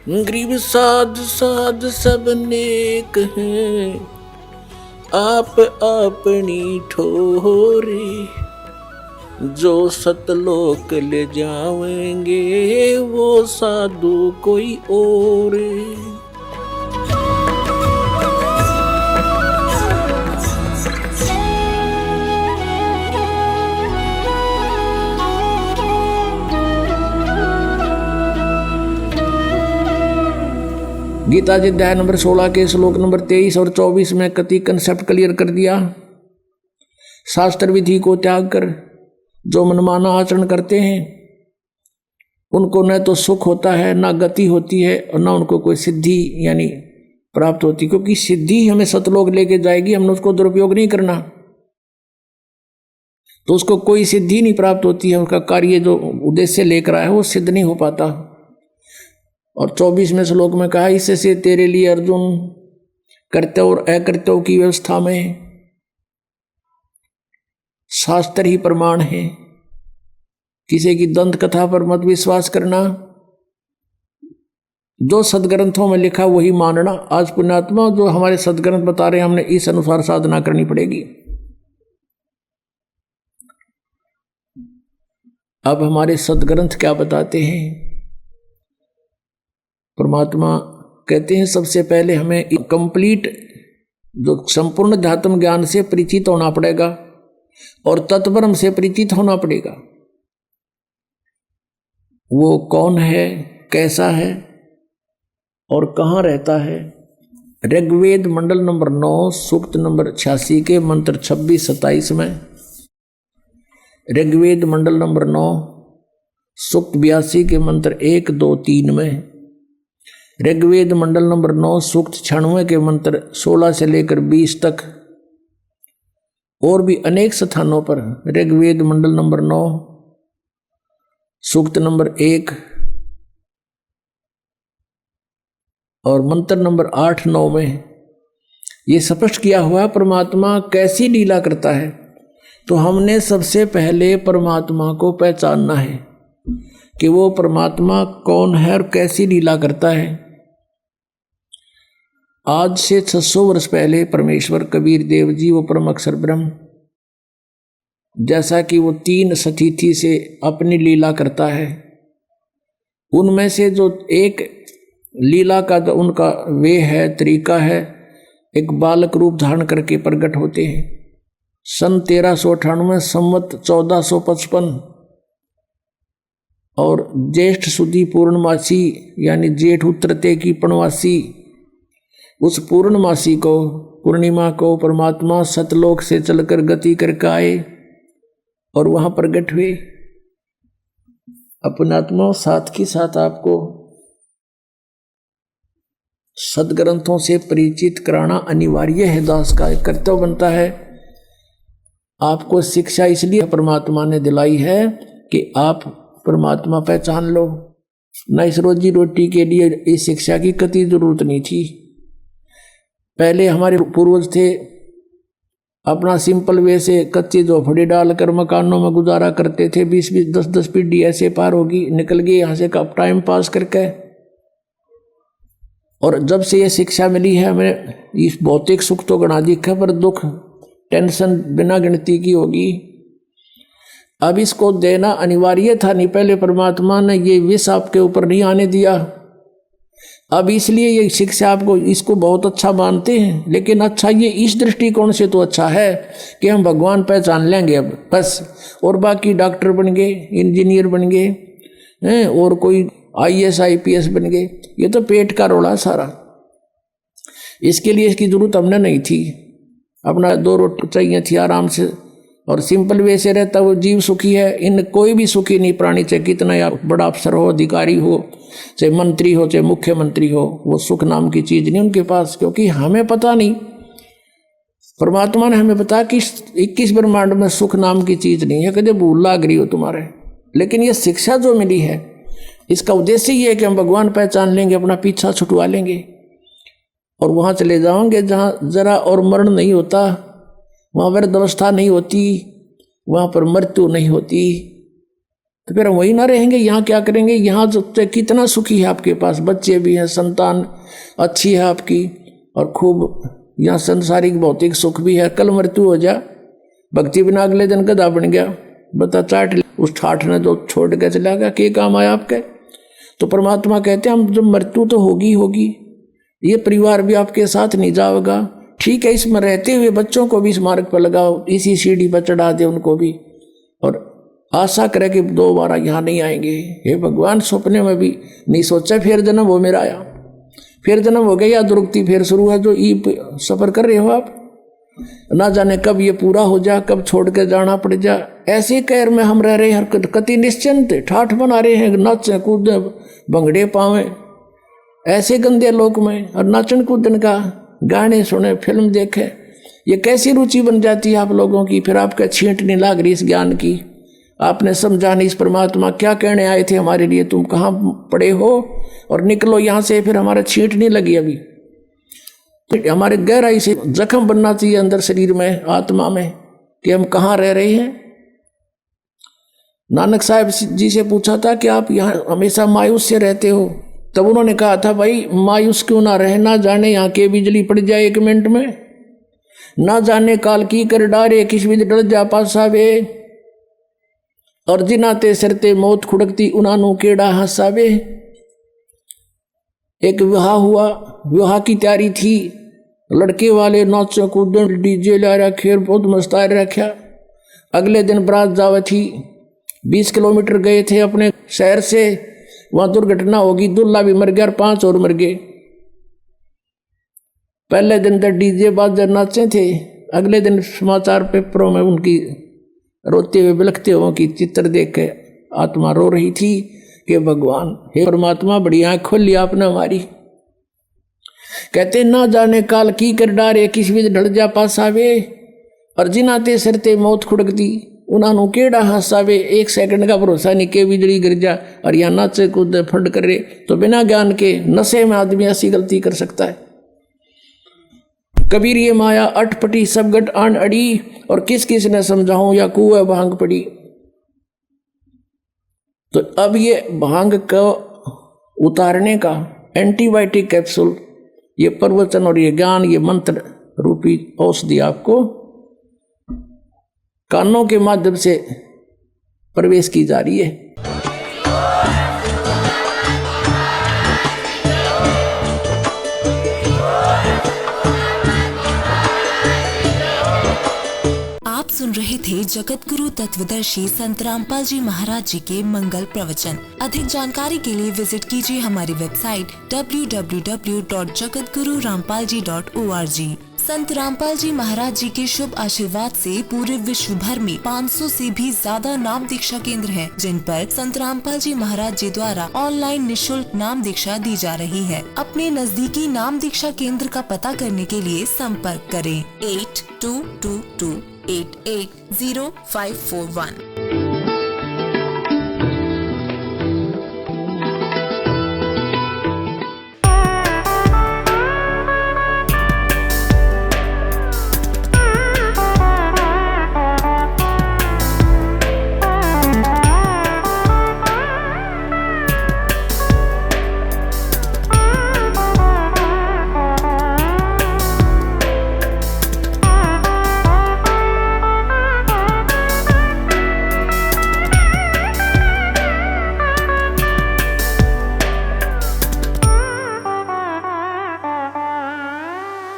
गरीब साध साध सब नेक हैं, आप अपनी ठोरे, जो सतलोक ले जाएंगे वो साधु कोई और। गीता जी अध्याय नंबर 16 के श्लोक नंबर 23 और 24 में कति कंसेप्ट क्लियर कर दिया। शास्त्र विधि को त्याग कर जो मनमाना आचरण करते हैं उनको न तो सुख होता है, ना गति होती है, और ना उनको कोई सिद्धि यानी प्राप्त होती, क्योंकि सिद्धि हमें सतलोक लेके जाएगी, हमने उसको दुरुपयोग नहीं करना तो उसको कोई सिद्धि नहीं प्राप्त होती है, उसका कार्य जो उद्देश्य लेकर आया है वो सिद्ध नहीं हो पाता। और 24वें श्लोक में कहा, इससे तेरे लिए अर्जुन कर्तव्य और अकर्तव्य की व्यवस्था में शास्त्र ही प्रमाण है, किसी की दंत कथा पर मत विश्वास करना, जो सदग्रंथों में लिखा वही मानना। आज पुण्यात्मा जो हमारे सदग्रंथ बता रहे हैं हमने इस अनुसार साधना करनी पड़ेगी। अब हमारे सदग्रंथ क्या बताते हैं? परमात्मा कहते हैं सबसे पहले हमें कंप्लीट जो संपूर्ण ध्यात्म ज्ञान से परिचित होना पड़ेगा और तत्ब्रह्म से परिचित होना पड़ेगा। वो कौन है, कैसा है और कहाँ रहता है। ऋग्वेद मंडल नंबर 9 सूक्त नंबर 86 के मंत्र 26-27 में, ऋग्वेद मंडल नंबर 9 सूक्त 82 के मंत्र 1, 2, 3 में, ऋग्वेद मंडल नंबर 9 सूक्त 96 के मंत्र 16 से लेकर 20 तक, और भी अनेक स्थानों पर ऋग्वेद मंडल नंबर 9 सूक्त नंबर 1 और मंत्र नंबर 8, 9 में ये स्पष्ट किया हुआ परमात्मा कैसी लीला करता है। तो हमने सबसे पहले परमात्मा को पहचानना है कि वो परमात्मा कौन है और कैसी लीला करता है। आज से 600 वर्ष पहले परमेश्वर कबीर देव जी वो परम अक्षर ब्रह्म, जैसा कि वो 3 सतिथि से अपनी लीला करता है, उनमें से जो एक लीला का जो उनका वे है, तरीका है, एक बालक रूप धारण करके प्रकट होते हैं। सन 1398 संवत 1455 और ज्येष्ठ सुदी पूर्णमासी यानी जेठ उत्तरते की पूर्णमासी, उस पूर्णमासी को पूर्णिमा को परमात्मा सतलोक से चलकर गति करके आए और वहां प्रकट हुए। अपनात्मा साथ ही साथ आपको सदग्रंथों से परिचित कराना अनिवार्य है, दास का एक कर्तव्य बनता है। आपको शिक्षा इसलिए परमात्मा ने दिलाई है कि आप परमात्मा पहचान लो, न इस रोजी रोटी के लिए इस शिक्षा की कतई जरूरत नहीं थी। पहले हमारे पूर्वज थे अपना सिंपल वे से कच्ची झोपड़ी डालकर मकानों में गुजारा करते थे। 20-20, 10-10 पीढ़ी ऐसे पार होगी, निकल गए यहाँ से कब टाइम पास करके। और जब से ये शिक्षा मिली है हमें, इस भौतिक सुख तो गणा दिखा पर दुख टेंशन बिना गिनती की होगी। अब इसको देना अनिवार्य था, नहीं पहले परमात्मा ने ये विष आपके ऊपर नहीं आने दिया। अब इसलिए ये शिक्षा आपको इसको बहुत अच्छा मानते हैं, लेकिन अच्छा ये इस दृष्टिकोण से तो अच्छा है कि हम भगवान पहचान लेंगे अब बस, और बाकी डॉक्टर बन गए, इंजीनियर बन गए हैं, और कोई IAS IPS बन गए। ये तो पेट का रोड़ा सारा, इसके लिए इसकी जरूरत हमने नहीं थी। अपना 2 रोटी चाहिए थी आराम से, और सिंपल वे से रहता वो जीव सुखी है। इन कोई भी सुखी नहीं प्राणी, चाहे कितना या बड़ा अफसर हो, अधिकारी हो, चाहे मंत्री हो, चाहे मुख्यमंत्री हो, वो सुख नाम की चीज नहीं उनके पास, क्योंकि हमें पता नहीं। परमात्मा ने हमें बताया कि 21 ब्रह्मांड में सुख नाम की चीज नहीं है, कभी भूल लाग रही हो तुम्हारे। लेकिन ये शिक्षा जो मिली है इसका उद्देश्य ये है कि हम भगवान पहचान लेंगे, अपना पीछा छुटवा लेंगे और वहां चले जाओगे जहां जरा और मरण नहीं होता, वहां वृद्ध अवस्था नहीं होती, वहां पर मृत्यु नहीं होती, तो फिर हम वही ना रहेंगे, यहाँ क्या करेंगे? यहाँ जो कितना सुखी है आपके पास, बच्चे भी हैं, संतान अच्छी है आपकी, और खूब यहाँ संसारिक भौतिक सुख भी है। कल मृत्यु हो जा, भक्ति बिना अगले दिन गधा बन गया, बता चाट उस ठाठ ने तो छोड़ के चला गया, क्या काम आया आपके? तो परमात्मा कहते हैं हम जब मृत्यु तो होगी होगी, ये परिवार भी आपके साथ नहीं जाएगा, ठीक है, इसमें रहते हुए बच्चों को भी इस मार्ग पर लगाओ, इसी सीढ़ी पर चढ़ा दे उनको भी, और आशा करे कि दोबारा यहाँ नहीं आएंगे। हे भगवान, सपने में भी नहीं सोचा फिर जन्म हो मेरा आया, फिर जन्म हो गया, या दुर्गति फिर शुरू है जो ई सफ़र कर रहे हो आप, ना जाने कब ये पूरा हो जा, कब छोड़ के जाना पड़ जा। ऐसे कैर में हम रह रहे हैं, हरकत कति निश्चिंत ठाठ बना रहे हैं, नाचे कूदे भंगड़े पावे ऐसे गंदे लोक में, और नाचन कूदन का गाने सुने, फिल्म देखे, ये कैसी रुचि बन जाती है आप लोगों की? फिर आपका छींट नहीं लाग रही इस ज्ञान की, आपने समझा नहीं इस परमात्मा क्या कहने आए थे हमारे लिए, तुम कहाँ पड़े हो और निकलो यहाँ से। फिर हमारा छींट नहीं लगी अभी, हमारे गहराई से जख्म बनना चाहिए अंदर शरीर में, आत्मा में, कि हम कहाँ रह रहे हैं। नानक साहब जी से पूछा था कि आप यहाँ हमेशा मायूस से रहते हो, तब उन्होंने कहा था भाई मायूस क्यों ना रहे, ना जाने यहाँ के बिजली पड़ जाए 1 मिनट में, ना जाने काल की कर डारे किस भी डर जा पासावे, और जिनाते सरते मौत खुड़कती उनानू केड़ा हंसावे। एक विवाह हुआ, विवाह की तैयारी थी, लड़के वाले नाचे कूदन डीजे ला रखे, बहुत मस्ता रखा। अगले दिन बारात जावे थी, 20 किलोमीटर गए थे अपने शहर से, वहाँ दुर्घटना होगी, दूल्हा भी मर गया और 5 और मर गए। पहले दिन तक डीजे बाजे नाचे थे, अगले दिन समाचार पेपरों में उनकी रोते हुए बिलखते हुए की चित्र देख के आत्मा रो रही थी कि भगवान, हे परमात्मा, बड़ी आँख खोल लिया आपने हमारी। कहते ना जाने काल की कर डारे किस भी ढल जा पासावे, और जिनाते सरते मौत खुड़कती उन्होंने केड़ा हंसावे। 1 सेकंड का भरोसा नहीं के बिजली गिर जा और यहाँ नाचे कूद फंड करे, तो बिना ज्ञान के नशे में आदमी ऐसी गलती कर सकता है। कबीर ये माया अटपटी सब गट आन अड़ी, और किस किस ने समझाऊं या कुएं भांग पड़ी। तो अब ये भांग को उतारने का एंटीबायोटिक कैप्सूल, ये प्रवचन और ये ज्ञान, ये मंत्र रूपी औषधि आपको कानों के माध्यम से प्रवेश की जा रही है। आप सुन रहे थे जगत गुरु तत्वदर्शी संत रामपाल जी महाराज जी के मंगल प्रवचन। अधिक जानकारी के लिए विजिट कीजिए हमारी वेबसाइट www.jagatgururampalji.org। संत रामपाल जी महाराज जी के शुभ आशीर्वाद से पूरे विश्व भर में 500 से भी ज्यादा नाम दीक्षा केंद्र हैं, जिन पर संत रामपाल जी महाराज जी द्वारा ऑनलाइन निशुल्क नाम दीक्षा दी जा रही है। अपने नजदीकी नाम दीक्षा केंद्र का पता करने के लिए संपर्क करें 8222880541।